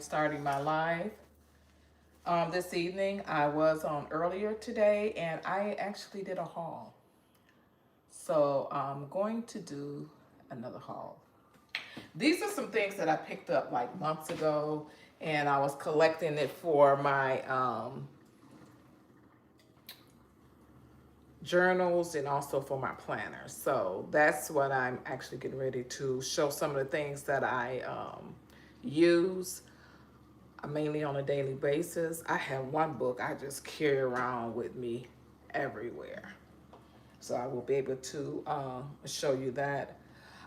am starting my live this evening. I was on earlier today and I actually did a haul. So I'm going to do another haul. These are some things that I picked up like months ago and I was collecting it for my journals and also for my planner. So that's what I'm actually getting ready to show, some of the things that I use mainly on a daily basis. I have one book I just carry around with me everywhere. So I will be able to show you that.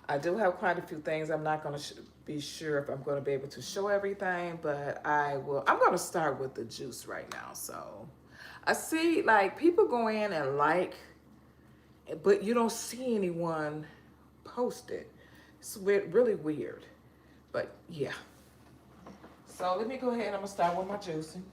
I do have quite a few things. I'm not going to be sure if I'm going to be able to show everything, but I will. I'm going to start with the juice right now. So I see like people go in and like, but you don't see anyone post it. It's really weird, but yeah. So let me go ahead. I'm going to start with my juicing.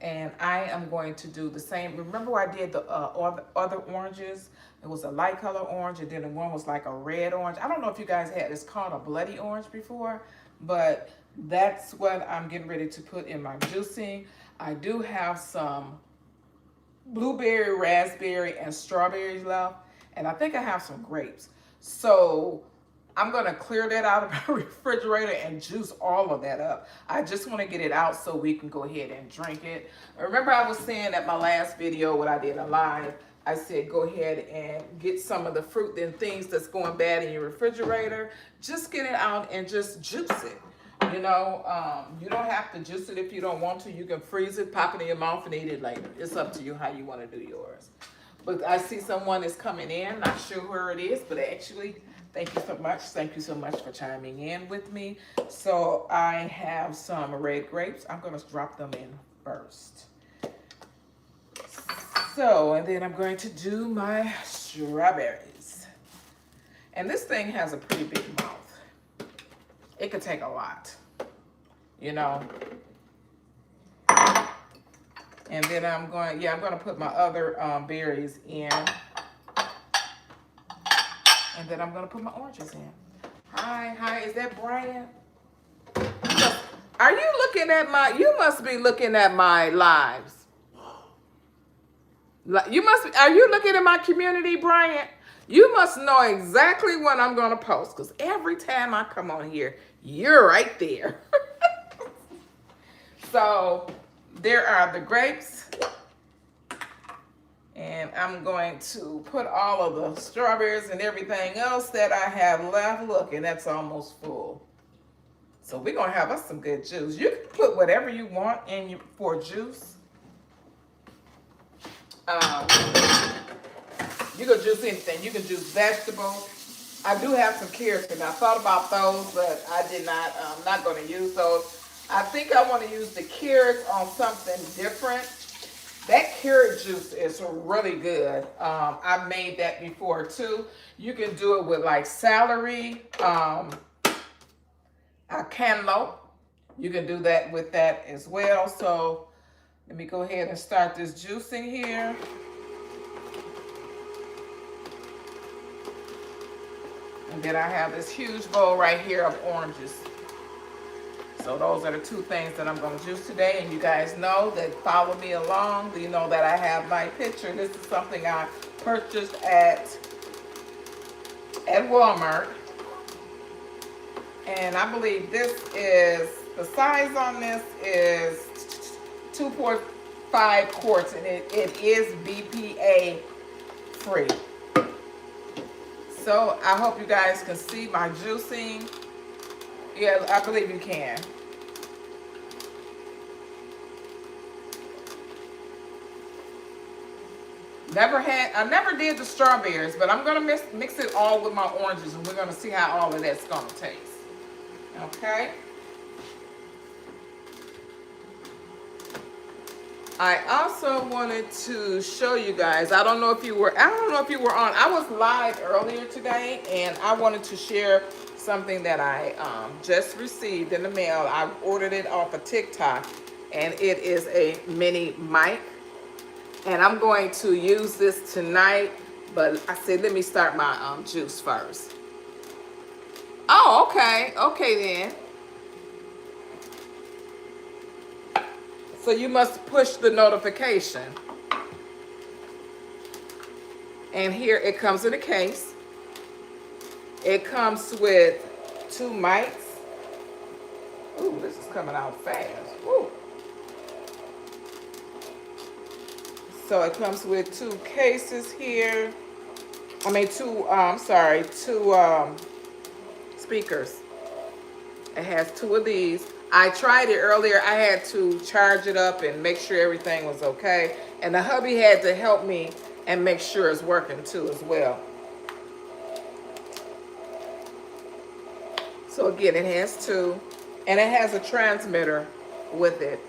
And I am going to do the same. Remember I did the other oranges? It was a light color orange, and then the one was like a red orange. I don't know if you guys had this called a bloody orange before, but that's what I'm getting ready to put in my juicing. I do have some blueberry, raspberry, and strawberries left, and I think I have some grapes. So I'm going to clear that out of my refrigerator and juice all of that up. I just want to get it out so we can go ahead and drink it. Remember I was saying at my last video when I did a live, I said go ahead and get some of the fruit and things that's going bad in your refrigerator. Just get it out and just juice it. You know, you don't have to juice it if you don't want to. You can freeze it, pop it in your mouth, and eat it later. It's up to you how you want to do yours. But I see someone is coming in. Not sure where it is, but actually, thank you so much. Thank you so much for chiming in with me. So I have some red grapes. I'm going to drop them in first. So, and then I'm going to do my strawberries. And this thing has a pretty big mouth. It could take a lot, you know. And then I'm going to put my other berries in. And then I'm going to put my oranges in. Hi, is that Brian? Are you looking at you must be looking at my lives. Are you looking at my community, Brian? You must know exactly what I'm going to post, because every time I come on here, you're right there. So there are the grapes. And I'm going to put all of the strawberries and everything else that I have left. Look, and that's almost full. So we're going to have us some good juice. You can put whatever you want in for juice. You can juice anything. You can juice vegetables. I do have some carrots, and I thought about those, but I did not. I'm not going to use those. I think I want to use the carrots on something different. That carrot juice is really good. I've made that before too. You can do it with like celery, a cantaloupe. You can do that with that as well. So let me go ahead and start this juicing here. And then I have this huge bowl right here of oranges. So those are the two things that I'm going to juice today. And you guys know that follow me along. You know that I have my picture. This is something I purchased at Walmart. And I believe this is, the size on this is 2.5 quarts. And it is BPA free. So I hope you guys can see my juicing. Yeah, I believe you can. I never did the strawberries, but I'm going to mix it all with my oranges, and we're going to see how all of that's going to taste. Okay? I also wanted to show you guys, I don't know if you were on. I was live earlier today, and I wanted to share something that I just received in the mail. I ordered it off of TikTok, and it is a mini mic. And I'm going to use this tonight, but I said, let me start my juice first. Oh, okay. Okay, then. So you must push the notification. And here it comes in a case. It comes with 2 mics. Ooh, this is coming out fast. Ooh. So it comes with 2 cases here. I mean, 2, I'm sorry, 2 speakers. It has 2 of these. I tried it earlier. I had to charge it up and make sure everything was okay. And the hubby had to help me and make sure it's working too as well. So again, it has 2, and it has a transmitter with it.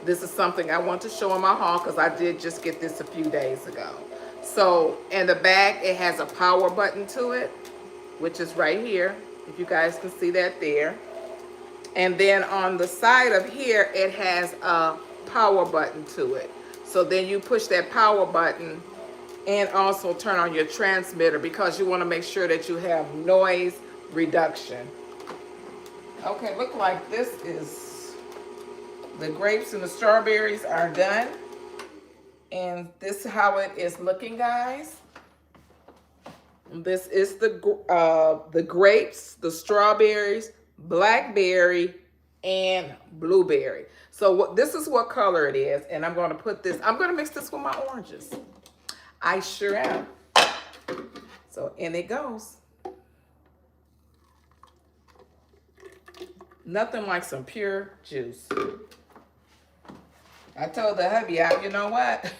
This is something I want to show in my haul because I did just get this a few days ago. So in the back, it has a power button to it, which is right here. If you guys can see that there. And then on the side of here, it has a power button to it. So then you push that power button and also turn on your transmitter because you want to make sure that you have noise reduction. Okay, look like this is the grapes and the strawberries are done. And this is how it is looking, guys. This is the grapes, the strawberries, blackberry, and blueberry. So this is what color it is. And I'm going to put this, I'm going to mix this with my oranges. I sure am. So in it goes. Nothing like some pure juice. I told the hubby, you know what?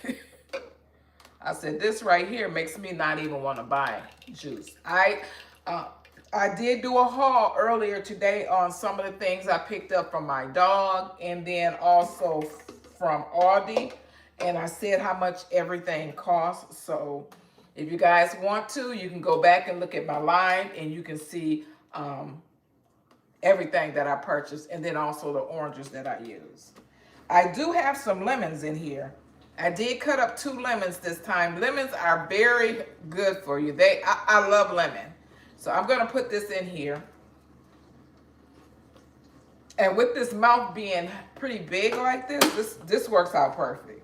I said, this right here makes me not even want to buy juice. I did do a haul earlier today on some of the things I picked up from my dog and then also from Aldi. And I said how much everything costs. So if you guys want to, you can go back and look at my line and you can see everything that I purchased and then also the oranges that I use. I do have some lemons in here. I did cut up 2 lemons this time. Lemons are very good for you. I love lemon. So I'm going to put this in here. And with this mouth being pretty big like this works out perfect.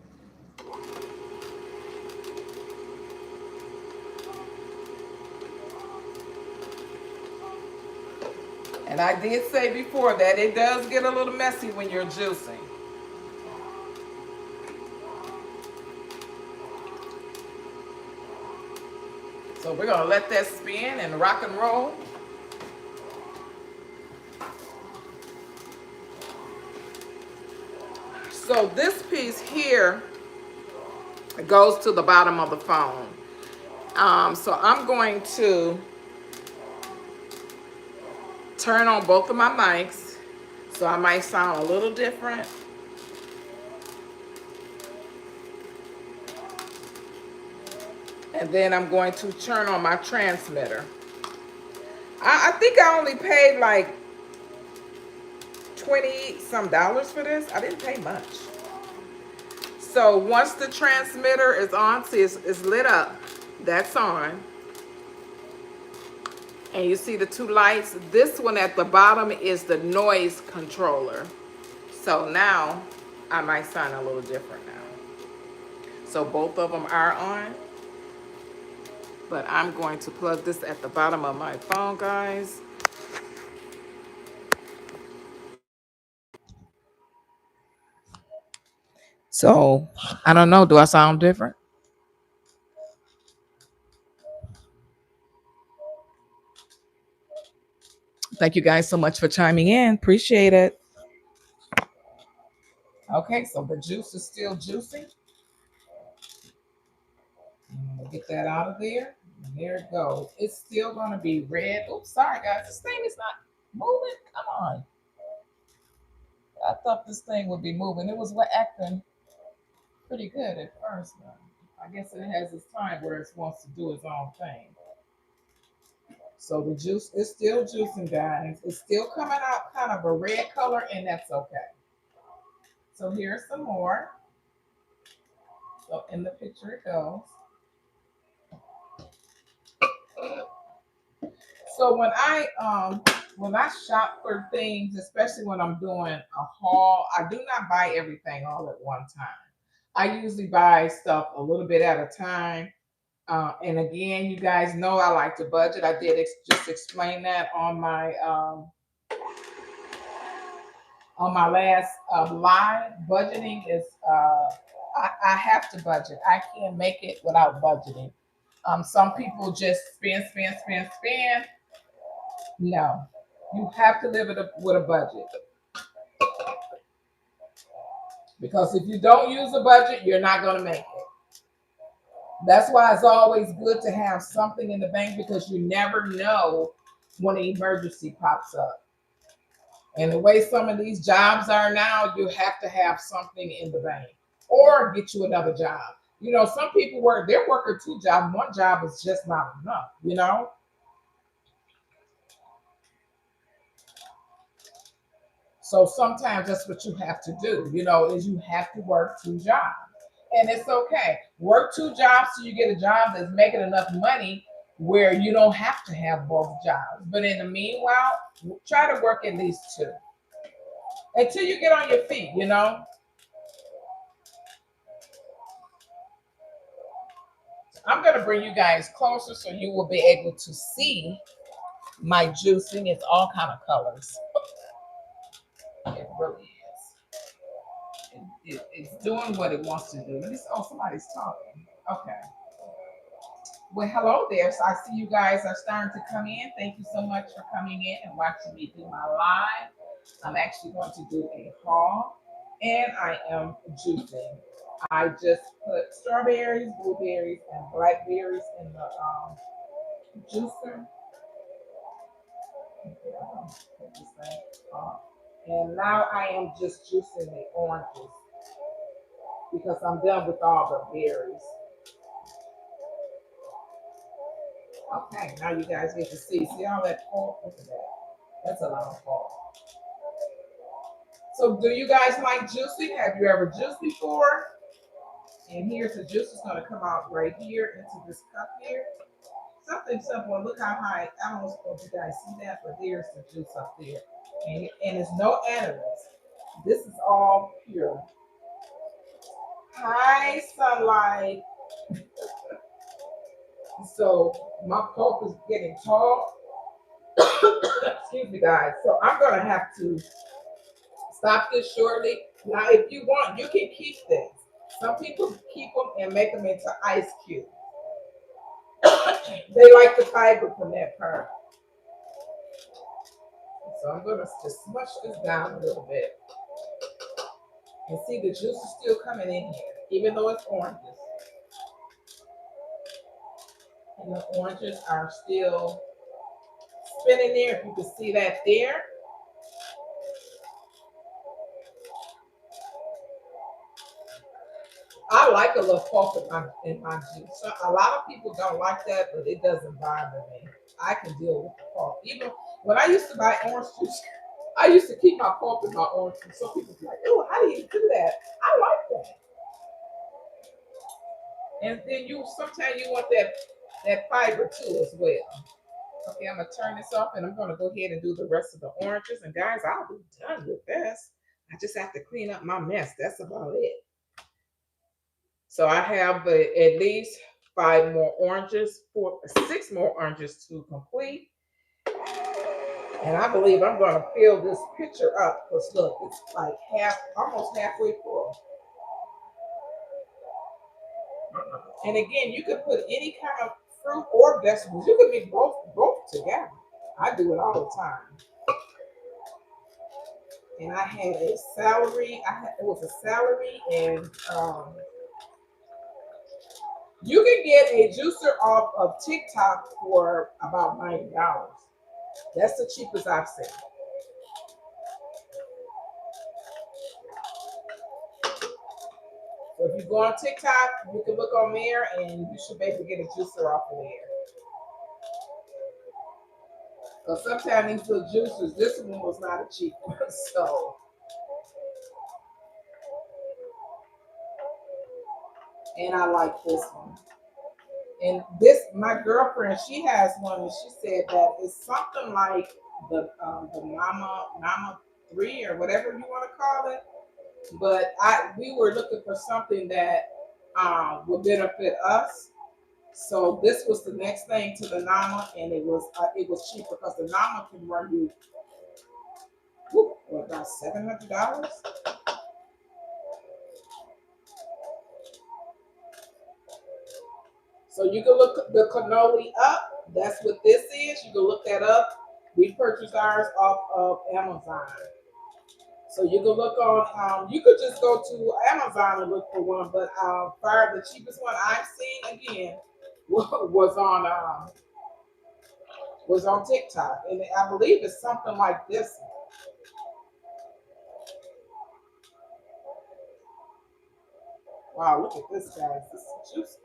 And I did say before that it does get a little messy when you're juicing. So we're going to let that spin and rock and roll. So this piece here goes to the bottom of the phone. So I'm going to turn on both of my mics. So I might sound a little different. And then I'm going to turn on my transmitter. I think I only paid like $20 some for this. I didn't pay much. So once the transmitter is on, see it's lit up. That's on. And you see the 2 lights. This one at the bottom is the noise controller. So now I might sound a little different now. So both of them are on. But I'm going to plug this at the bottom of my phone, guys. So, I don't know. Do I sound different? Thank you guys so much for chiming in. Appreciate it. Okay, so the juice is still juicy. We'll get that out of there. And there it goes. It's still going to be red. Oops, sorry, guys. This thing is not moving. Come on. I thought this thing would be moving. It was acting pretty good at first. I guess it has its time where it wants to do its own thing. So the juice is still juicing, guys. It's still coming out kind of a red color, and that's okay. So here's some more. So in the picture it goes. So when I when I shop for things, especially when I'm doing a haul, I do not buy everything all at one time. I usually buy stuff a little bit at a time. And again, you guys know I like to budget. I did just explain that on my last live. Budgeting is I have to budget. I can't make it without budgeting. Some people just spend, spend, spend, spend. No, you have to live with a budget, because if you don't use a budget, you're not going to make it. That's why it's always good to have something in the bank, because you never know when an emergency pops up. And the way some of these jobs are now, you have to have something in the bank or get you another job. You know, some people they're working two jobs. One job is just not enough, you know? So sometimes that's what you have to do, you know, is you have to work two jobs. And it's okay. Work two jobs so you get a job that's making enough money where you don't have to have both jobs. But in the meanwhile, try to work at least two until you get on your feet, you know? I'm going to bring you guys closer so you will be able to see my juicing. It's all kind of colors. It really is. It's doing what it wants to do. Oh, somebody's talking. Okay. Well, hello there. So I see you guys are starting to come in. Thank you so much for coming in and watching me do my live. I'm actually going to do a haul, and I am juicing. I just put strawberries, blueberries, and blackberries in the juicer. And now I am just juicing the oranges because I'm done with all the berries. Okay, now you guys get to see. See all that pulp? Look at that. That's a lot of pulp. So do you guys like juicing? Have you ever juiced before? And here's the juice is going to come out right here into this cup here. Something simple. Look how high. I don't know if you guys see that, but there's the juice up there. And it's no additives. This is all pure. High sunlight. So my pulp is getting tall. Excuse me, guys. So I'm going to have to stop this shortly. Now, if you want, you can keep this. Some people keep them and make them into ice cubes. They like the fiber from that part. So I'm going to just smush this down a little bit. And see, the juice is still coming in here, even though it's oranges. And the oranges are still spinning there. If you can see that there. I like a little pulp in my juice. So a lot of people don't like that, but it doesn't bother me. I can deal with the pulp. Even when I used to buy orange juice, I used to keep my pulp in my orange juice. Some people be like, "Oh, how do you do that?" I like that. And then you sometimes you want that fiber too as well. Okay, I'm gonna turn this off and I'm gonna go ahead and do the rest of the oranges. And guys, I'll be done with this. I just have to clean up my mess. That's about it. So I have at least 6 more oranges to complete. And I believe I'm going to fill this picture up because look, it's like almost halfway full. And again, you can put any kind of fruit or vegetables. You can mix both together. I do it all the time. And I had a celery. It was a celery and you can get a juicer off of TikTok for about $90. That's the cheapest I've seen. So if you go on TikTok, you can look on there and you should be able to get a juicer off of there. Because sometimes these little juicers, this one was not a cheap one. So, and I like this one. And this, my girlfriend, she has one and she said that it's something like the Mama 3 or whatever you want to call it. But I we were looking for something that would benefit us. So this was the next thing to the Nama, and it was cheap because the Nama can run you what, about $700. So you can look the cannoli up. That's what this is. You can look that up. We purchased ours off of Amazon. So you can look on. You could just go to Amazon and look for one. But far the cheapest one I've seen again was on TikTok, and I believe it's something like this. Wow, look at this, guys. This is juicy.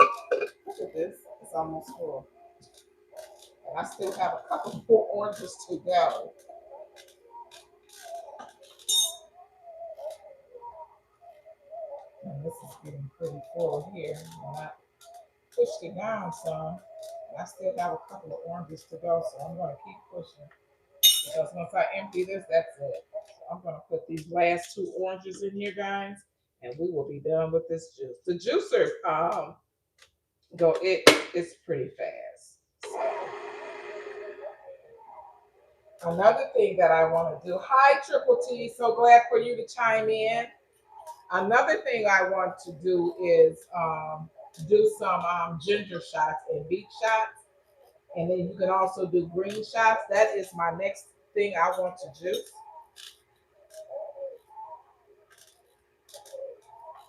Look at this. It's almost full, and I still have a couple more oranges to go. And this is getting pretty full here. And I pushed it down some. And I still have a couple of oranges to go, so I'm going to keep pushing. Because once I empty this, that's it. So I'm going to put these last two oranges in here, guys, and we will be done with this juice. The juicer, it's pretty fast. So another thing that I want to do. Hi, Triple T. So glad for you to chime in. Another thing I want to do is do some ginger shots and beet shots. And then you can also do green shots. That is my next thing I want to juice.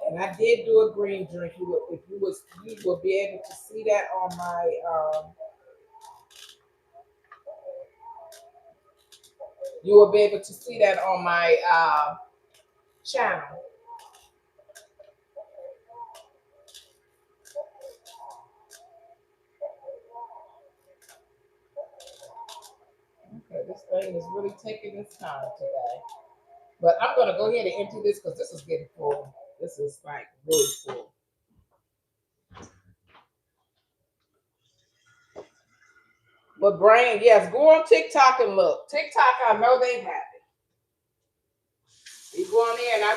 And I did do a green drink. You will be able to see that on my you will be able to see that on my channel. Okay, this thing is really taking its time today. But I'm gonna go ahead and empty this because this is getting full. This is like really full. But Brian, yes, go on TikTok and look. TikTok, I know they have it. You go on there, and I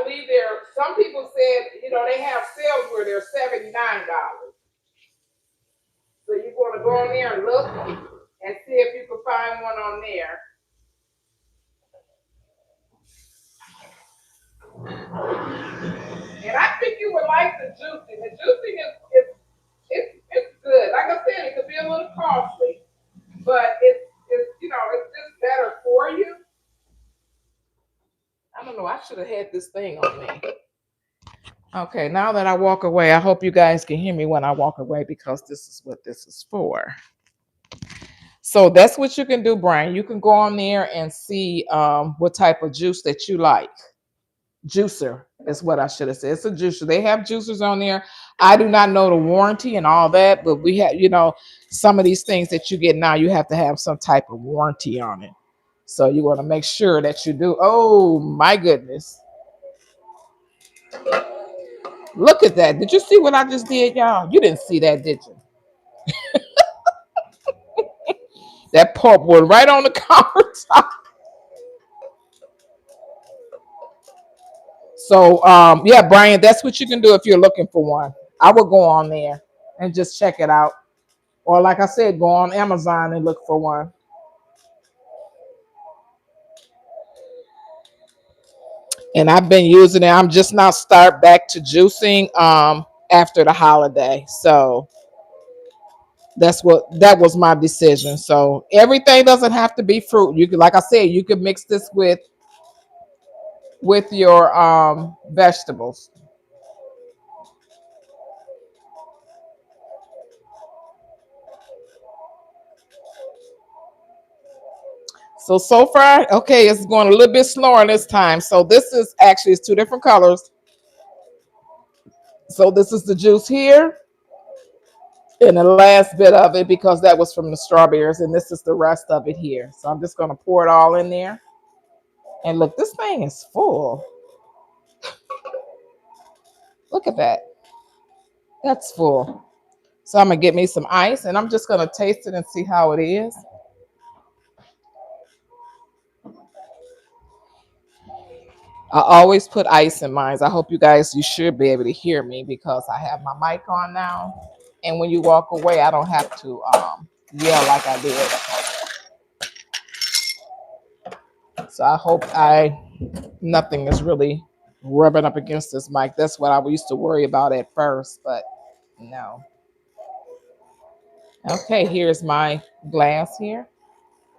believe some people said, they have sales where they're $79. So you're going to go on there and look and see if you can find one on there. And I think you would like the juicing. The juicing it's good. Like I said, it could be a little costly, but it's just better for you. I don't know. I should have had this thing on me. Okay, now that I walk away, I hope you guys can hear me when I walk away because this is what this is for. So that's what you can do, Brian. You can go on there and see what type of juice that you like. Juicer is what I should have said. It's a juicer. They have juicers on there. I do not know the warranty and all that, but we have, some of these things that you get now, you have to have some type of warranty on it. So you want to make sure that you do. Oh my goodness. Look at that. Did you see what I just did, y'all? You didn't see that, did you? That pulp was right on the countertop. So yeah, Brian, that's what you can do if you're looking for one. I would go on there and just check it out. Or like I said, go on Amazon and look for one. And I've been using it. I'm just now start back to juicing after the holiday. So that was my decision. So everything doesn't have to be fruit. You could, like I said, you could mix this with your vegetables. So far, okay, it's going a little bit slower this time. So this is actually it's two different colors. So this is the juice here, and the last bit of it because that was from the strawberries, and this is the rest of it here. So I'm just going to pour it all in there. And look, this thing is full. Look at that. That's full. So I'm gonna get me some ice, and I'm just gonna taste it and see how it is. I always put ice in mine. I hope you should be able to hear me because I have my mic on now. And when you walk away, I don't have to yell like I did. So I hope nothing is really rubbing up against this mic. That's what I used to worry about at first, but no. Okay, here's my glass here.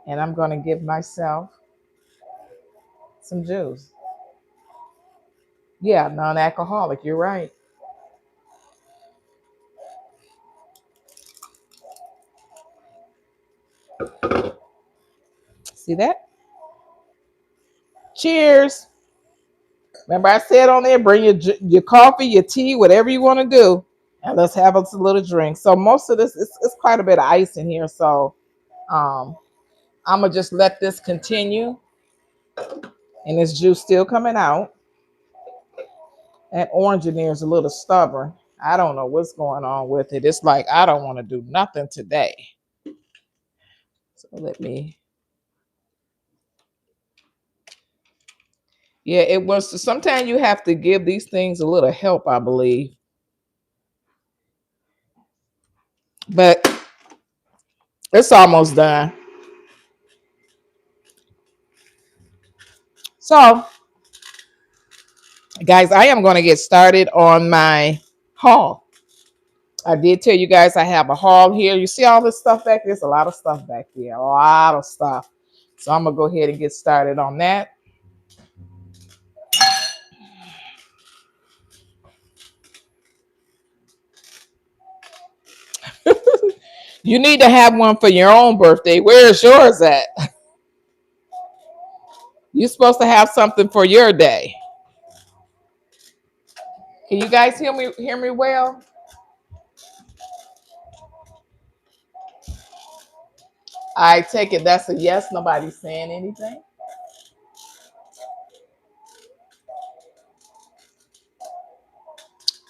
And I'm going to give myself some juice. Yeah, non-alcoholic. You're right. See that? Cheers. Remember I said on there, bring your coffee, your tea, whatever you want to do. And let's have us a little drink. So most of this, it's quite a bit of ice in here. So um, I'm going to just let this continue. And this juice still coming out. That orange in there is a little stubborn. I don't know what's going on with it. It's like, I don't want to do nothing today. So let me. Yeah, it was. Sometimes you have to give these things a little help, I believe. But it's almost done. So, guys, I am going to get started on my haul. I did tell you guys I have a haul here. You see all this stuff back there? There's a lot of stuff back there. A lot of stuff. So I'm going to go ahead and get started on that. You need to have one for your own birthday. Where is yours at? You're supposed to have something for your day. Can you guys hear me well? I take it that's a yes. Nobody's saying anything.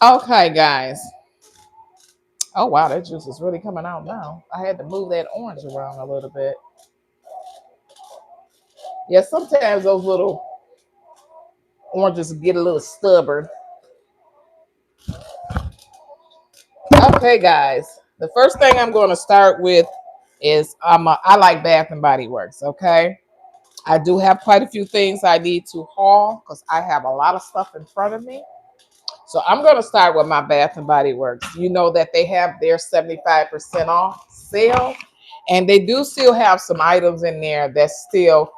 Okay, guys. Oh, wow. That juice is really coming out now. I had to move that orange around a little bit. Yeah, sometimes those little oranges get a little stubborn. Okay, guys. The first thing I'm going to start with is I like Bath and Body Works. Okay, I do have quite a few things I need to haul because I have a lot of stuff in front of me. So I'm going to start with my Bath and Body Works. You know that they have their 75% off sale, and they do still have some items in there that's still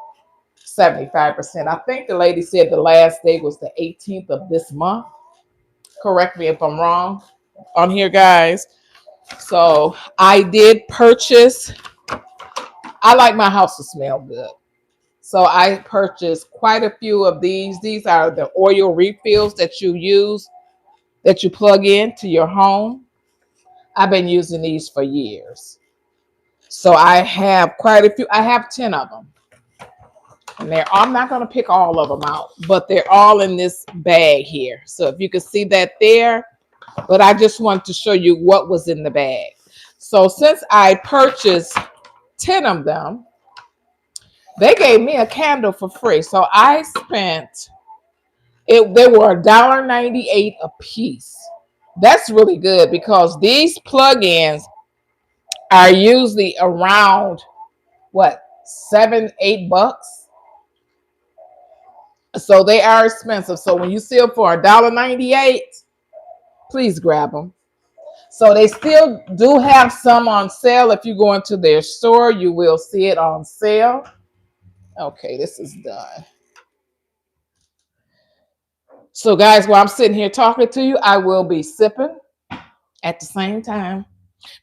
75%. I think the lady said the last day was the 18th of this month. Correct me if I'm wrong on here, guys. So I did purchase, I like my house to smell good. So I purchased quite a few of these. These are the oil refills that you use, that you plug into your home. I've been using these for years. So I have quite a few. I have 10 of them. And I'm not going to pick all of them out, but they're all in this bag here. So if you can see that there, but I just want to show you what was in the bag. So since I purchased 10 of them, they gave me a candle for free. So I spent it. They were $1.98 a piece. That's really good because these plugins are usually around what, $7-8. So they are expensive. So when you see them for $1.98, please grab them. So they still do have some on sale. If you go into their store, you will see it on sale. Okay, this is done. So guys, while I'm sitting here talking to you, I will be sipping at the same time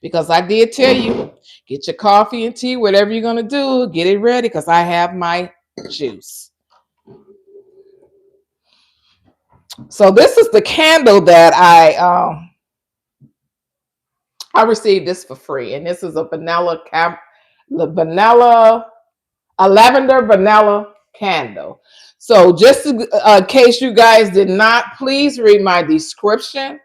because I did tell you, get your coffee and tea, whatever you're going to do, get it ready because I have my juice. So this is the candle that I received this for free, and this is a lavender vanilla candle. So just in case you guys did not, please read my description.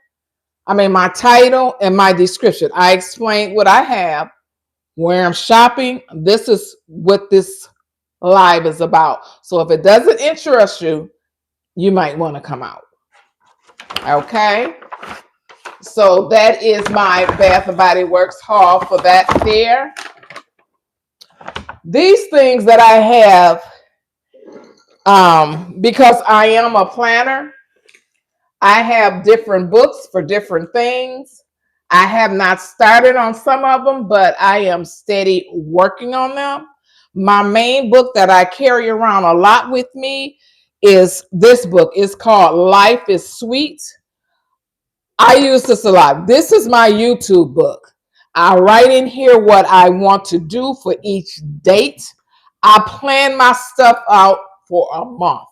I mean, my title and my description. I explained what I have, where I'm shopping. This is what this live is about. So if it doesn't interest you, you might want to come out. Okay. So that is my Bath and Body Works haul for that there. These things that I have, because I am a planner, I have different books for different things. I have not started on some of them, but I am steady working on them. My main book that I carry around a lot with me is this book. It's called Life is Sweet. I use this a lot. This is my YouTube book. I write in here what I want to do for each date. I plan my stuff out for a month.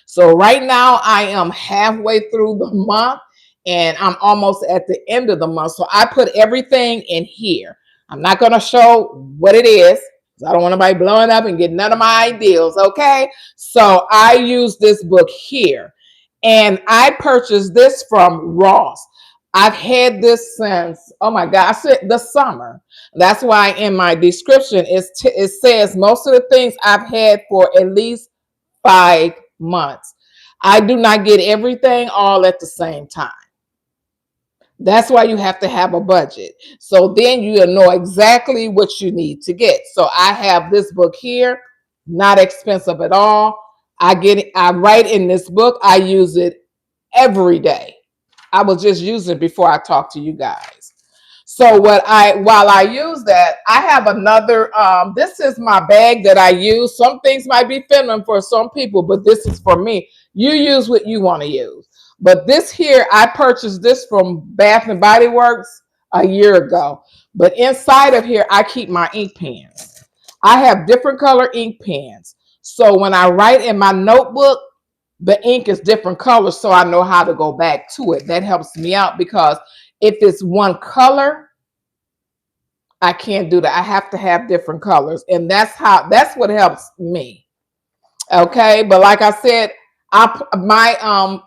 So right now I am halfway through the month and I'm almost at the end of the month. So I put everything in here. I'm not going to show what it is. I don't want anybody blowing up and getting none of my ideas. Okay. So I use this book here and I purchased this from Ross. I've had this since, oh my God, I said the summer. That's why in my description it says most of the things I've had for at least 5 months. I do not get everything all at the same time. That's why you have to have a budget. So then you know exactly what you need to get. So I have this book here, not expensive at all. I write in this book. I use it every day. I was just using it before I talk to you guys. So while I use that, I have another, this is my bag that I use. Some things might be feminine for some people, but this is for me. You use what you want to use. But this here, I purchased this from Bath and Body Works a year ago. But inside of here, I keep my ink pens. I have different color ink pens. So when I write in my notebook, the ink is different colors, so I know how to go back to it. That helps me out because if it's one color, I can't do that. I have to have different colors, and that's what helps me. Okay, but like I said, my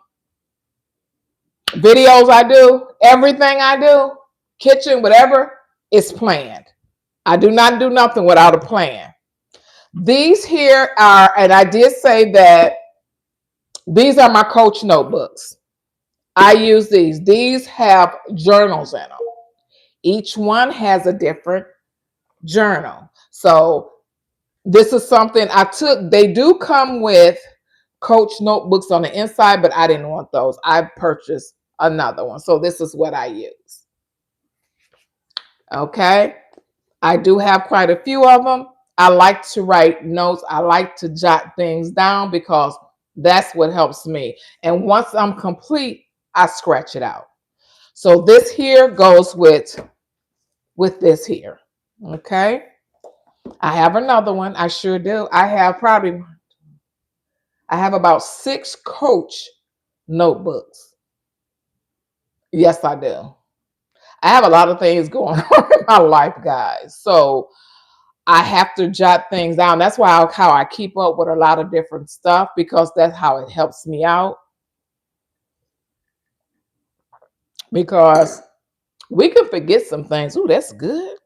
videos I do, everything I do, kitchen, whatever, is planned. I do not do nothing without a plan. These here are, and I did say that these are my Coach notebooks. I use these. These have journals in them. Each one has a different journal. So this is something I took. They do come with Coach notebooks on the inside, but I didn't want those. I purchased another one. So this is what I use. Okay. I do have quite a few of them. I like to write notes. I like to jot things down because that's what helps me. And once I'm complete, I scratch it out. So this here goes with this here. Okay. I have another one. I sure do. I have about 6 Coach notebooks. Yes, I do. I have a lot of things going on in my life, guys. So I have to jot things down. That's how I keep up with a lot of different stuff because that's how it helps me out. Because we could forget some things. Ooh, that's good.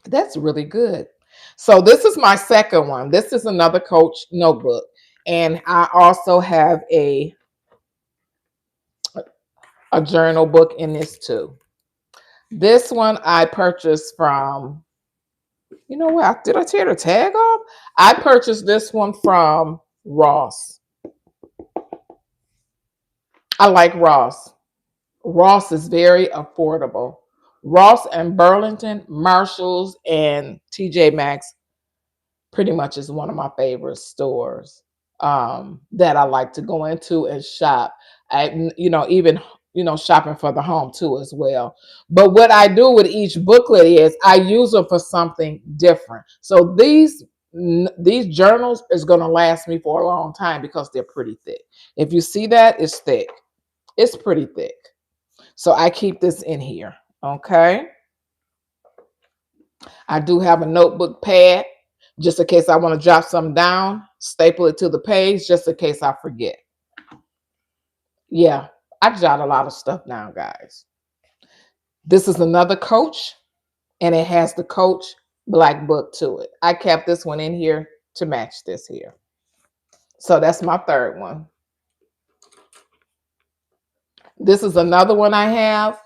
That's really good. So this is my second one. This is another Coach notebook. And I also have a journal book in this too. This one I purchased from, you know what? Did I tear the tag off? I purchased this one from Ross. I like Ross. Ross is very affordable. Ross and Burlington, Marshalls, and TJ Maxx pretty much is one of my favorite stores that I like to go into and shop. Even shopping for the home too as well. But what I do with each booklet is I use them for something different. So these journals is going to last me for a long time because they're pretty thick. If you see that, it's thick. It's pretty thick. So I keep this in here. Okay. I do have a notebook pad just in case I want to jot something down, staple it to the page just in case I forget. Yeah, I jot a lot of stuff down, guys. This is another Coach, and it has the Coach black book to it. I kept this one in here to match this here. So that's my third one. This is another one I have.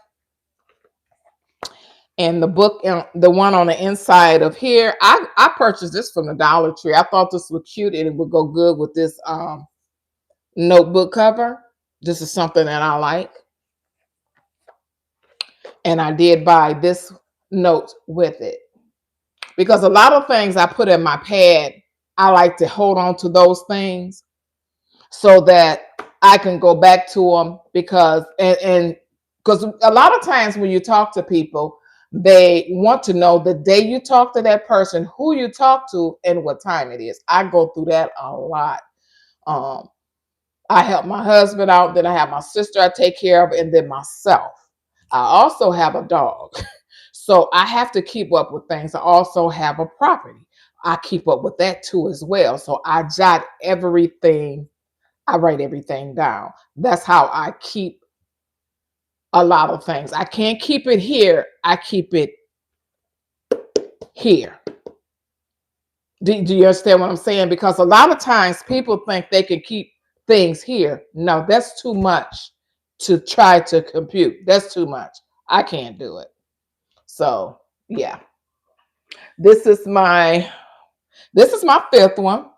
And the book, the one on the inside of here, I purchased this from the Dollar Tree. I thought this was cute and it would go good with this notebook cover. This is something that I like. And I did buy this note with it. Because a lot of things I put in my pad, I like to hold on to those things so that I can go back to them because a lot of times when you talk to people, they want to know the day you talk to that person, who you talk to, and what time it is. I go through that a lot. Um, I help my husband out, then I have my sister I take care of, and then myself. I also have a dog. So I have to keep up with things. I also have a property. I keep up with that too as well. So I jot everything, I write everything down. That's how I keep a lot of things. I can't keep it here. I keep it here. Do you understand what I'm saying? Because a lot of times people think they can keep things here. No, that's too much to try to compute. That's too much. I can't do it. So yeah, this is my fifth one,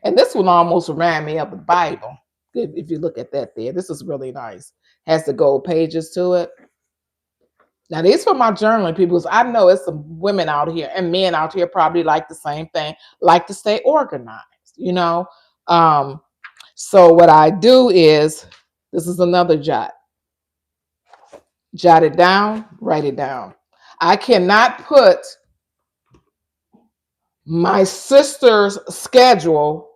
and this one almost reminded me of the Bible. If you look at that there, this is really nice. Has the gold pages to it. Now, these for my journaling people. I know it's some women out here and men out here probably like the same thing, like to stay organized, you know. Um, so what I do is, this is another jot. Jot it down, write it down. I cannot put my sister's schedule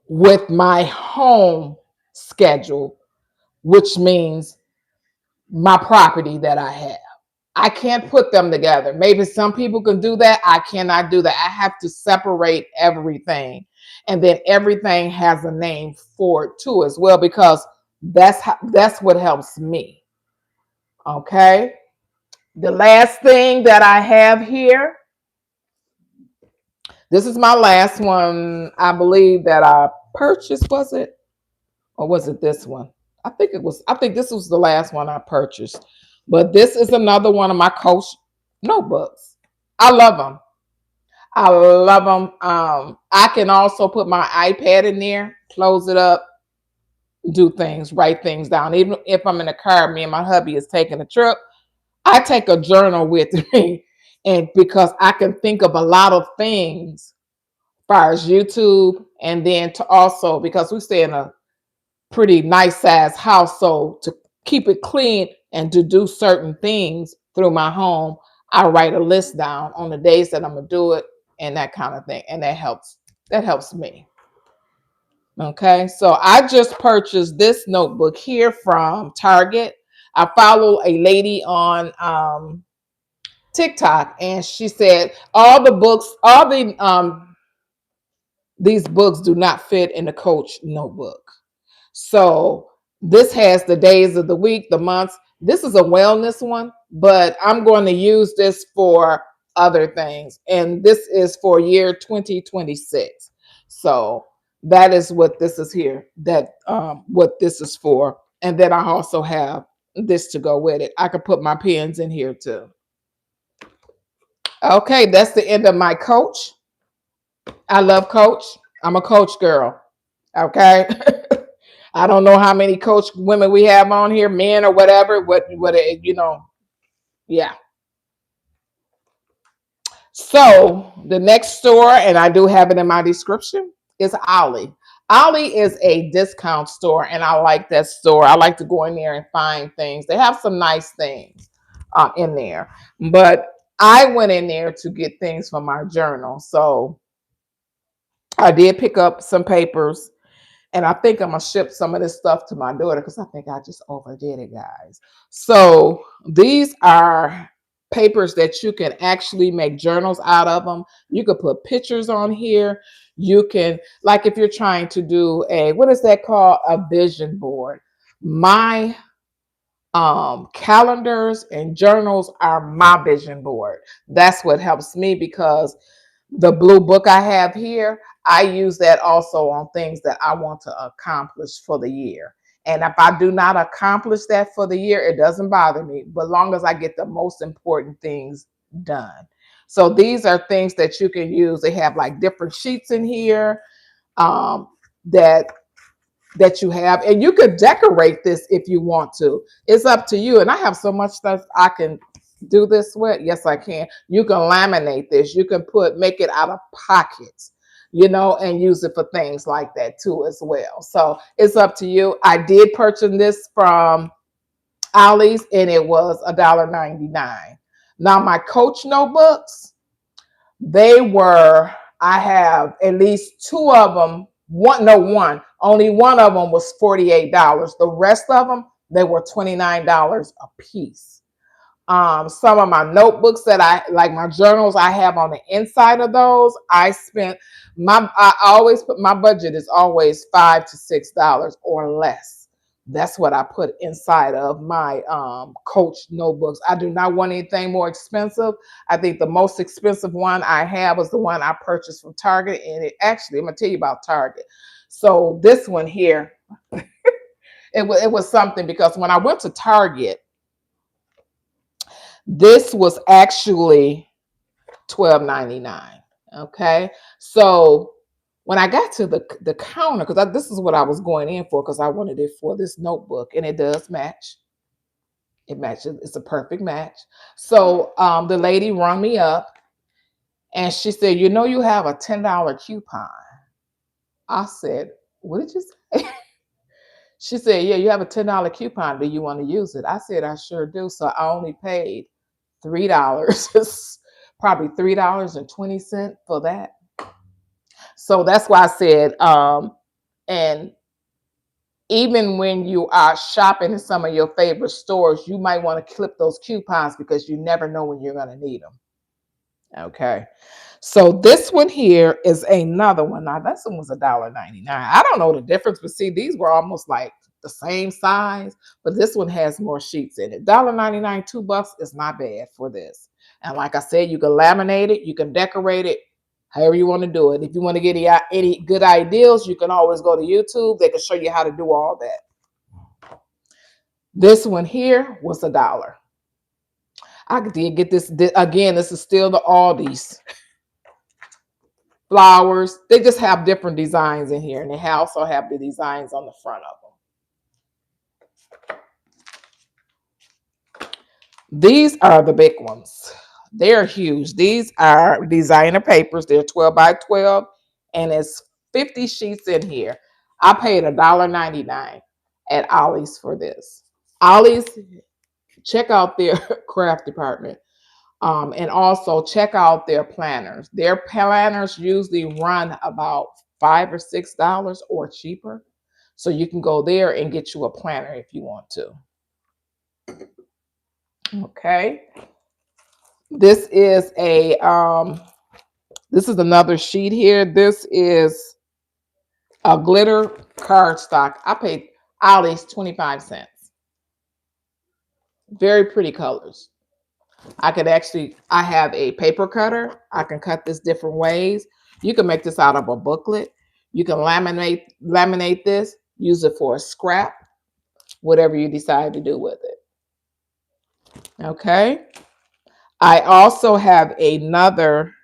with my home schedule, which means my property that I have. I can't put them together. Maybe some people can do that. I cannot do that. I have to separate everything. And then everything has a name for it too as well, because that's what helps me. Okay. The last thing that I have here, this is my last one. I believe that I purchased, was it? Or was it this one? I think this was the last one I purchased. But this is another one of my Coach notebooks. I love them. I love them. I can also put my iPad in there, close it up, do things, write things down. Even if I'm in a car, me and my hubby is taking a trip, I take a journal with me. And because I can think of a lot of things as far as YouTube, and then to also, because we stay in a pretty nice size house, so to keep it clean and to do certain things through my home, I write a list down on the days that I'm gonna do it and that kind of thing, and that helps me. Okay, so I just purchased this notebook here from Target. I follow a lady on TikTok, and she said these books do not fit in the Coach notebook. So this has the days of the week, the months. This is a wellness one, but I'm going to use this for other things. And this is for year 2026. So that is what this is here, what this is for. And then I also have this to go with it. I could put my pens in here too. Okay, that's the end of my Coach. I love Coach. I'm a Coach girl. Okay. I don't know how many Coach women we have on here, men or whatever. Yeah. So the next store, and I do have it in my description, is Ollie. Ollie is a discount store, and I like that store. I like to go in there and find things. They have some nice things in there, but I went in there to get things for my journal. So I did pick up some papers. And I think I'm going to ship some of this stuff to my daughter because I think I just overdid it, guys. So these are papers that you can actually make journals out of them. You could put pictures on here. You can, like if you're trying to do what is that called? A vision board. My calendars and journals are my vision board. That's what helps me because the blue book I have here, I use that also on things that I want to accomplish for the year. And if I do not accomplish that for the year, it doesn't bother me, but long as I get the most important things done. So these are things that you can use. They have like different sheets in here, um, that you have, and you could decorate this if you want to. It's up to you. And I have so much stuff I can do this with. Yes, I can. You can laminate this. You can make it out of pockets, and use it for things like that too as well. So it's up to you. I did purchase this from Ollie's, and it was $1.99. Now my Coach notebooks, they were, I have at least two of them. One. Only one of them was $48. The rest of them, they were $29 a piece. Some of my notebooks that like my journals I have on the inside of those, I always put, my budget is always $5 to $6 or less. That's what I put inside of my Coach notebooks. I do not want anything more expensive. I think the most expensive one I have was the one I purchased from Target. And I'm going to tell you about Target. So this one here, it was something, because when I went to Target, this was actually $12.99. Okay. So when I got to the counter, because this is what I was going in for, because I wanted it for this notebook, and it does match. It matches. It's a perfect match. So the lady rung me up, and she said, you have a $10 coupon. I said, what did you say? She said, yeah, you have a $10 coupon. Do you want to use it? I said, I sure do. So I only paid $3, probably $3.20 for that. So that's why I said, and even when you are shopping in some of your favorite stores, you might want to clip those coupons, because you never know when you're going to need them. Okay. So this one here is another one. Now this one was $1.99. I don't know the difference, but see, these were almost like the same size, but this one has more sheets in it. $1.99, $2 is not bad for this. And like I said, you can laminate it, you can decorate it, however you want to do it. If you want to get any good ideas, you can always go to YouTube. They can show you how to do all that. This one here was $1. I did get this again. This is still the Aldi's flowers. They just have different designs in here, and they also have the designs on the front of them. These are the big ones. They're huge. These are designer papers. They're 12 by 12, and it's 50 sheets in here. I paid $1.99 at Ollie's for this. Ollie's, check out their craft department. And also check out their planners. Their planners usually run about $5 or $6 or cheaper. So you can go there and get you a planner if you want to. Okay. This is this is another sheet here. This is a glitter cardstock. I paid Ollie's 25 cents. Very pretty colors. I have a paper cutter. I can cut this different ways. You can make this out of a booklet. You can laminate this, use it for a scrap, whatever you decide to do with it. Okay. I also have another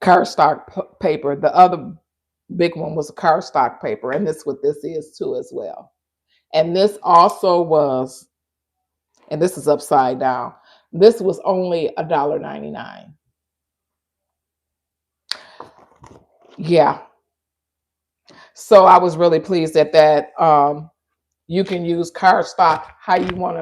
cardstock paper. The other big one was a cardstock paper, and this is what this is too as well. And this also was, and this is upside down, this was only $1.99. Yeah. So I was really pleased at that. You can use cardstock how you want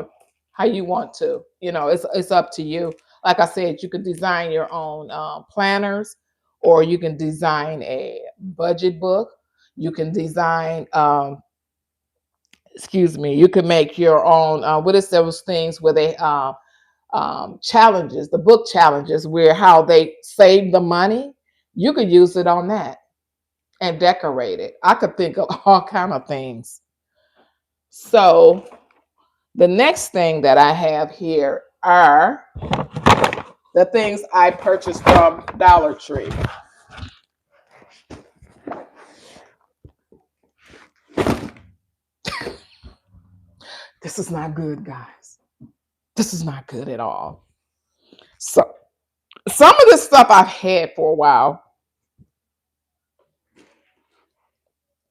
to. It's up to you. Like I said, you could design your own planners, or you can design a budget book. You can design, you can make your own, what is those things where they, challenges, the book challenges, where how they save the money. You could use it on that and decorate it. I could think of all kind of things. So the next thing that I have here are The things I purchased from Dollar Tree. This is not good, guys. This is not good at all. So, some of this stuff I've had for a while.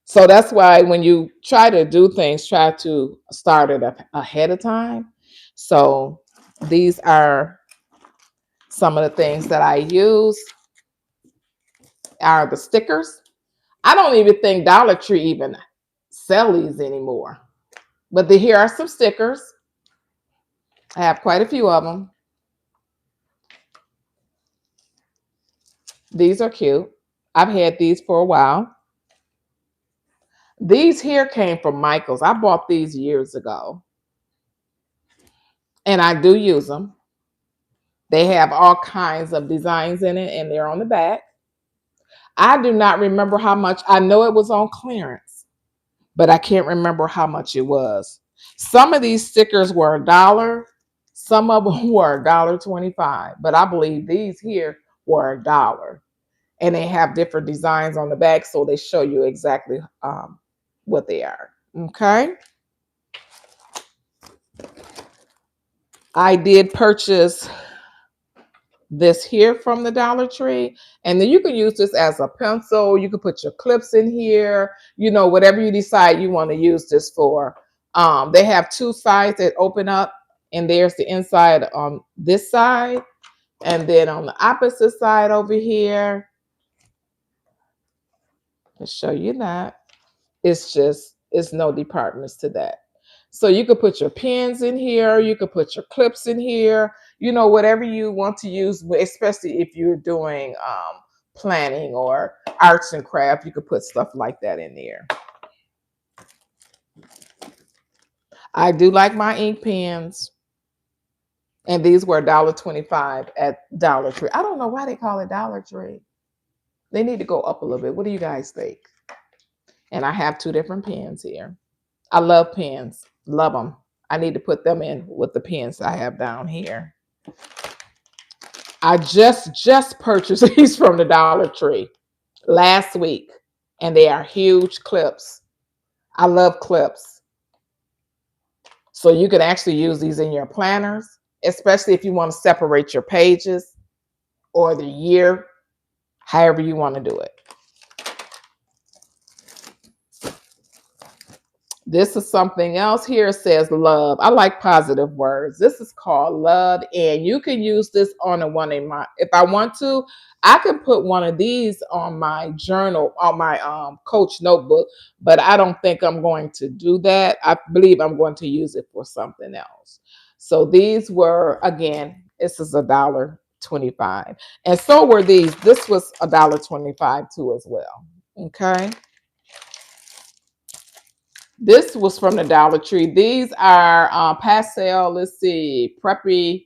So that's why when you try to do things, try to start it ahead of time. So these are some of the things that I use are the stickers. I don't even think Dollar Tree even sell these anymore. But here are some stickers. I have quite a few of them. These are cute. I've had these for a while. These here came from Michael's. I bought these years ago. And I do use them. They have all kinds of designs in it, and they're on the back. I do not remember how much. I know it was on clearance, but I can't remember how much it was. Some of these stickers were $1. Some of them were $1.25, but I believe these here were $1. And they have different designs on the back, so they show you exactly what they are. Okay. I did purchase this here from the Dollar Tree. And then you can use this as a pencil. You can put your clips in here, whatever you decide you want to use this for. They have two sides that open up, and there's the inside on this side. And then on the opposite side over here, I'll show you that. It's no departments to that. So you could put your pens in here, you could put your clips in here, whatever you want to use, especially if you're doing planning or arts and craft, you could put stuff like that in there. I do like my ink pens. And these were $1.25 at Dollar Tree. I don't know why they call it Dollar Tree. They need to go up a little bit. What do you guys think? And I have two different pens here. I love pens. Love them. I need to put them in with the pens I have down here. I just purchased these from the Dollar Tree last week, and they are huge clips. I love clips. So you can actually use these in your planners, especially if you want to separate your pages or the year, however you want to do it. This is something else here. It says love. I like positive words. This is called love. And you can use this on if I want to, I can put one of these on my journal, on my coach notebook, but I don't think I'm going to do that. I believe I'm going to use it for something else. So these were, again, this is $1.25. And so were these. This was $1.25 too as well. Okay. This was from the Dollar Tree. These are pastel, let's see, preppy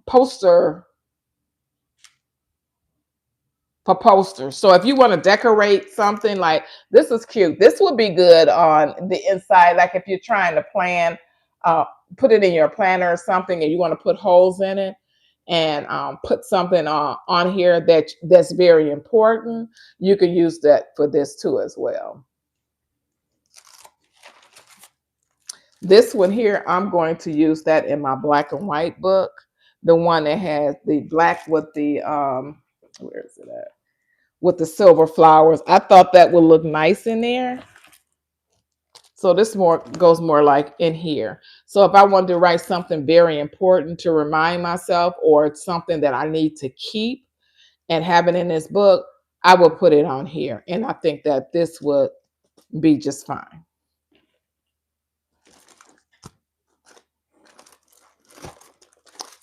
poster for posters. So if you want to decorate something, like this is cute. This would be good on the inside. Like if you're trying to plan, put it in your planner or something, and you want to put holes in it and put something on here that's very important. You can use that for this too as well. This one here, I'm going to use that in my black and white book. The one that has the black with the, where is it at? With the silver flowers. I thought that would look nice in there. So this goes more like in here. So if I wanted to write something very important to remind myself, or it's something that I need to keep and have it in this book, I will put it on here. And I think that this would be just fine.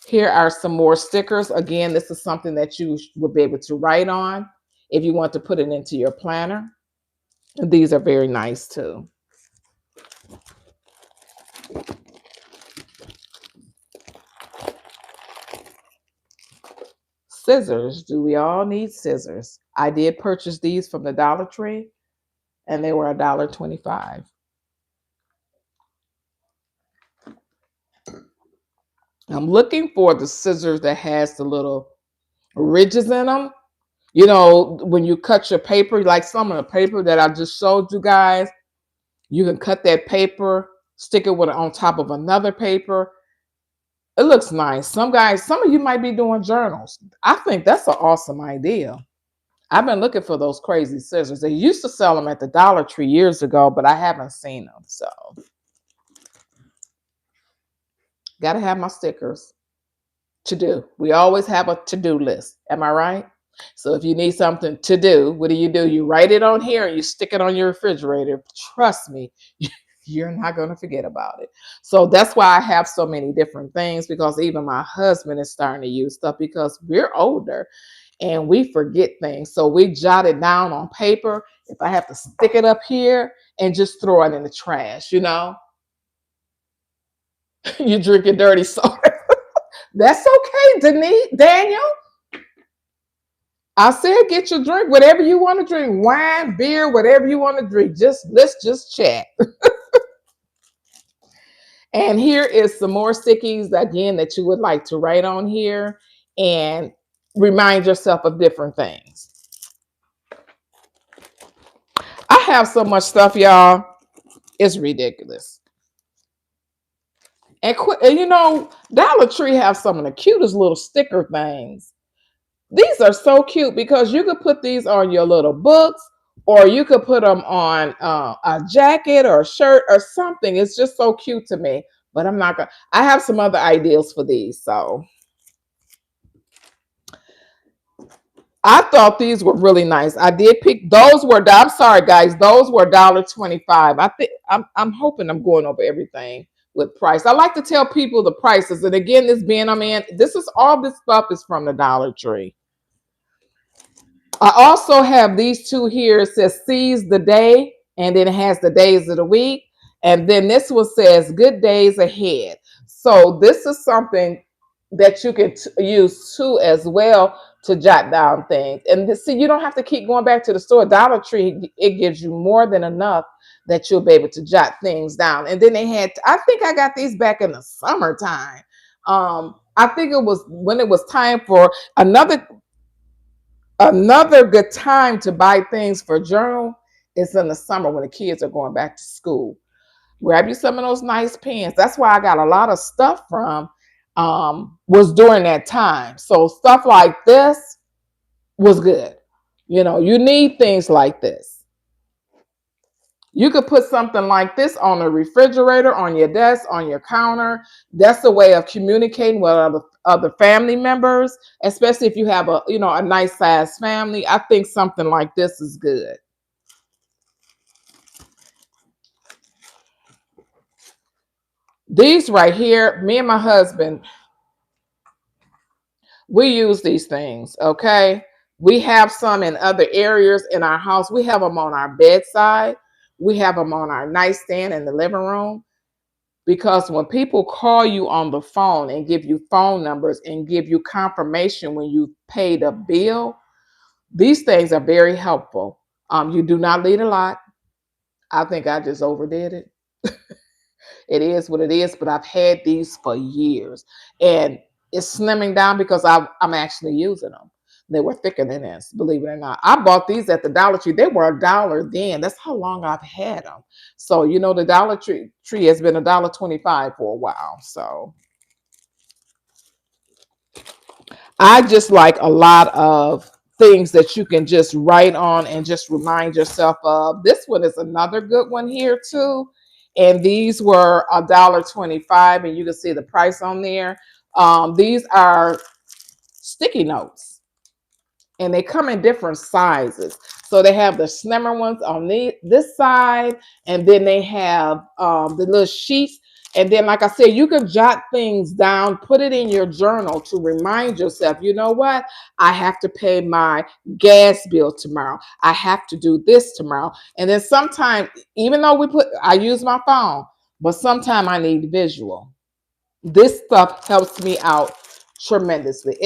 Here are some more stickers. Again, this is something that you will be able to write on if you want to put it into your planner. And these are very nice too. Scissors. Do we all need scissors? I did purchase these from the Dollar Tree, and they were $1.25. I'm looking for the scissors that has the little ridges in them. You know, when you cut your paper, like some of the paper that I just showed you guys, you can cut that paper, stick it with on top of another paper. It looks nice. Some guys, some of you might be doing journals. I think that's an awesome idea. I've been looking for those crazy scissors. They used to sell them at the Dollar Tree years ago, but I haven't seen them. So, got to have my stickers to do. We always have a to do list. Am I right? So, if you need something to do, what do? You write it on here and you stick it on your refrigerator. Trust me, you're not going to forget about it. So, that's why I have so many different things, because even my husband is starting to use stuff because we're older and we forget things. So we jot it down on paper. If I have to stick it up here and just throw it in the trash, you know, you drink your dirty soda. That's okay, Denise, Daniel. I said get your drink, whatever you want to drink, wine, beer, whatever you want to drink. Let's just chat. And here is some more stickies again that you would like to write on here and remind yourself of different things. I have so much stuff, y'all. It's ridiculous. And you know, Dollar Tree have some of the cutest little sticker things. These are so cute because you could put these on your little books, or you could put them on a jacket or a shirt or something. It's just so cute to me. But I'm not gonna. I have some other ideas for these. So I thought these were really nice. I did pick those were. I'm sorry, guys. Those were $1.25. I think I'm hoping I'm going over everything with price. I like to tell people the prices. And again, this being I'm in, this is all this stuff is from the Dollar Tree. I also have these two here. It says seize the day, and then it has the days of the week. And then this one says good days ahead. So this is something that you can use too as well to jot down things. And see, you don't have to keep going back to the store. Dollar Tree, it gives you more than enough that you'll be able to jot things down. And then they had, I think I got these back in the summertime. I think it was when it was time for another good time to buy things for journal is in the summer when the kids are going back to school. Grab you some of those nice pens. That's why I got a lot of stuff from was during that time. So stuff like this was good. You know, you need things like this. You could put something like this on the refrigerator, on your desk, on your counter. That's a way of communicating with other family members, especially if you have a nice sized family. I think something like this is good. These right here, me and my husband, we use these things, okay? We have some in other areas in our house. We have them on our bedside. We have them on our nightstand in the living room. Because when people call you on the phone and give you phone numbers and give you confirmation when you paid a bill, these things are very helpful. You do not need a lot. I think I just overdid it. It is what it is, but I've had these for years. And it's slimming down because I'm actually using them. They were thicker than this, believe it or not. I bought these at the Dollar Tree. They were $1 then. That's how long I've had them. So, you know, the Dollar Tree has been $1.25 for a while. So I just like a lot of things that you can just write on and just remind yourself of. This one is another good one here too. And these were $1.25, and you can see the price on there. These are sticky notes, and they come in different sizes. So they have the slimmer ones on this side, and then they have the little sheets. And then, like I said, you can jot things down, put it in your journal to remind yourself, you know what? I have to pay my gas bill tomorrow. I have to do this tomorrow. And then sometimes, even though I use my phone, but sometimes I need visual. This stuff helps me out tremendously.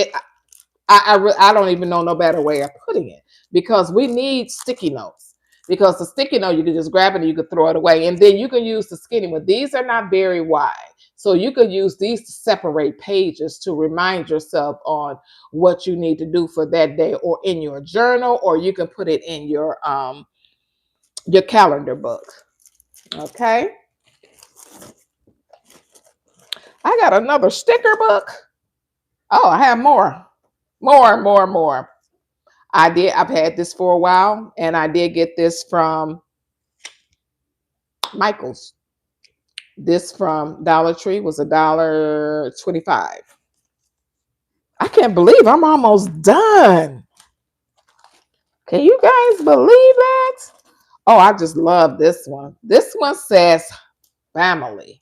I don't even know no better way of putting it, because we need sticky notes. Because the sticky note, you can just grab it and you can throw it away. And then you can use the skinny one. These are not very wide. So you could use these to separate pages to remind yourself on what you need to do for that day, or in your journal, or you can put it in your calendar book. Okay. I got another sticker book. Oh, I have more. More. I've had this for a while, and I did get this from Michael's. This from Dollar Tree was $1.25. I can't believe I'm almost done. Can you guys believe that? Oh, I just love this one. This one says family.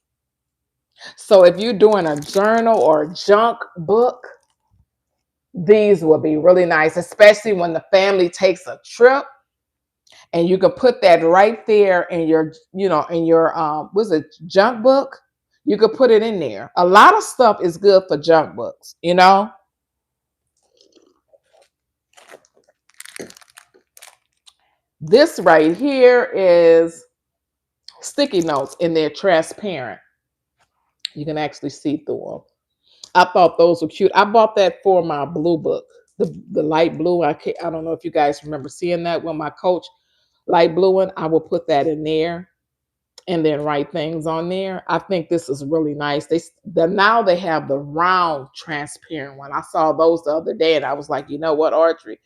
So if you're doing a journal or a junk book, these will be really nice, especially when the family takes a trip, and you can put that right there in your, in your what's it, junk book. You could put it in there. A lot of stuff is good for junk books. This right here is sticky notes, and they're transparent. You can actually see through them. I thought those were cute. I bought that for my blue book, the light blue. I don't know if you guys remember seeing that when my Coach light blue one. I will put that in there and then write things on there. I think this is really nice. Now they have the round transparent one. I saw those the other day, and I was like, you know what, Audrey,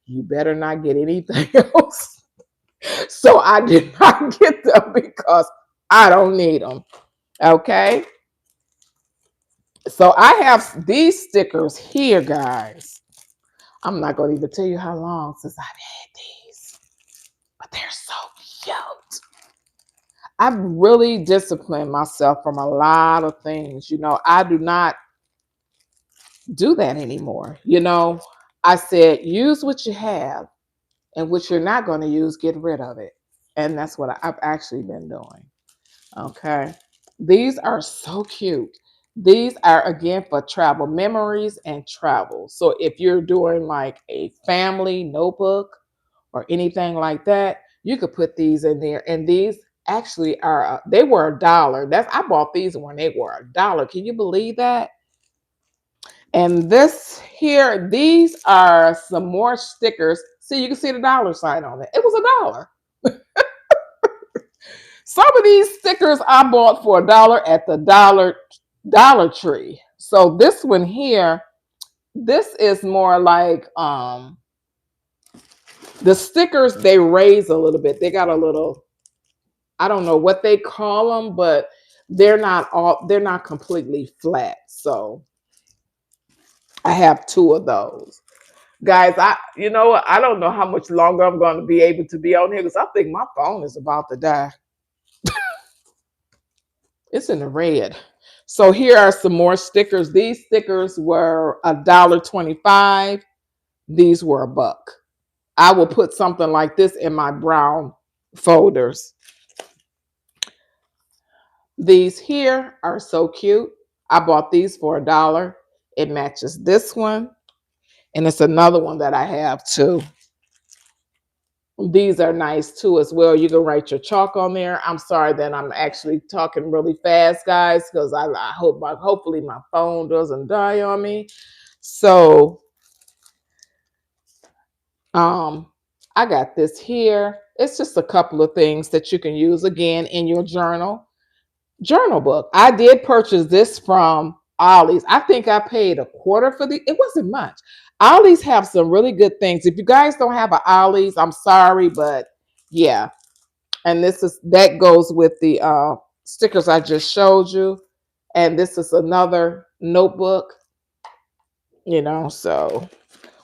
you better not get anything else. So I did not get them because I don't need them. Okay. So I have these stickers here, guys. I'm not going to even tell you how long since I've had these, but they're so cute. I've really disciplined myself from a lot of things. I do not do that anymore. I said, use what you have, and what you're not going to use, get rid of it. And that's what I've actually been doing. Okay. These are so cute. These are, again, for travel memories and travel. So if you're doing like a family notebook or anything like that, you could put these in there. And these actually they were $1. I bought these when they were $1. Can you believe that? And these are some more stickers. See, you can see the dollar sign on it. It was $1. Some of these stickers I bought for $1 at the Dollar Tree. So this one here, this is more like the stickers, they raise a little bit. They got a little, I don't know what they call them, but they're not completely flat. So I have 2 of those. Guys, I don't know how much longer I'm going to be able to be on here, because I think my phone is about to die. It's in the red. So here are some more stickers. These stickers were $1.25. These were $1. I will put something like this in my brown folders. These here are so cute. I bought these for $1. It matches this one. And it's another one that I have too. These are nice too as well. You can write your chalk on there. I'm sorry that I'm actually talking really fast, guys, because I hopefully my phone doesn't die on me. So I got this here. It's just a couple of things that you can use again in your journal book. I did purchase this from Ollie's. I think I paid $0.25 for it wasn't much. Ollie's have some really good things. If you guys don't have an Ollie's, I'm sorry, but yeah. And that goes with the stickers I just showed you. And this is another notebook, so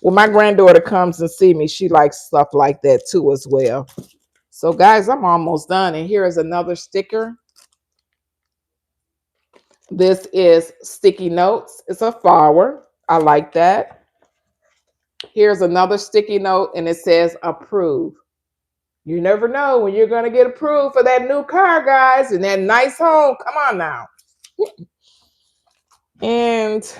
when my granddaughter comes and see me, she likes stuff like that too as well. So guys, I'm almost done. And here is another sticker. This is sticky notes. It's a flower. I like that. Here's another sticky note, and it says approve. You never know when you're going to get approved for that new car, guys, and that nice home. Come on now. And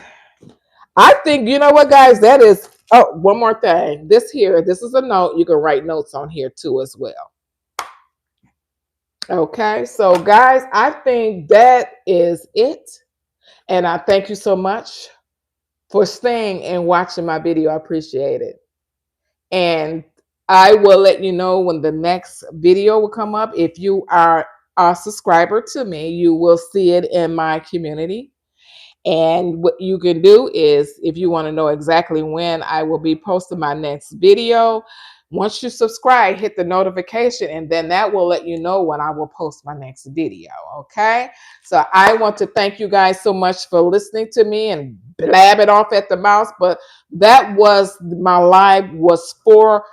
I think, you know what, guys, that is, one more thing. This is a note. You can write notes on here too as well. Okay, so guys, I think that is it. And I thank you so much for staying and watching my video. I appreciate it. And I will let you know when the next video will come up. If you are a subscriber to me, you will see it in my community. And what you can do is, if you want to know exactly when I will be posting my next video, once you subscribe, hit the notification, and then that will let you know when I will post my next video. Okay. So I want to thank you guys so much for listening to me and blabbing off at the mouse. But that was my live was for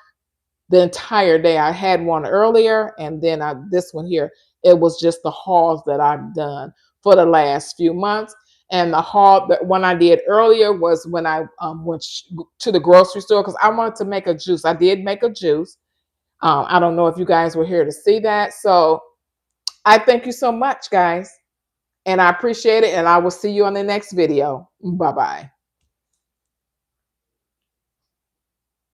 the entire day. I had one earlier, and then this one here. It was just the hauls that I've done for the last few months. And the haul that one I did earlier was when I went to the grocery store because I wanted to make a juice. I did make a juice. I don't know if you guys were here to see that. So I thank you so much, guys, and I appreciate it. And I will see you on the next video. Bye bye.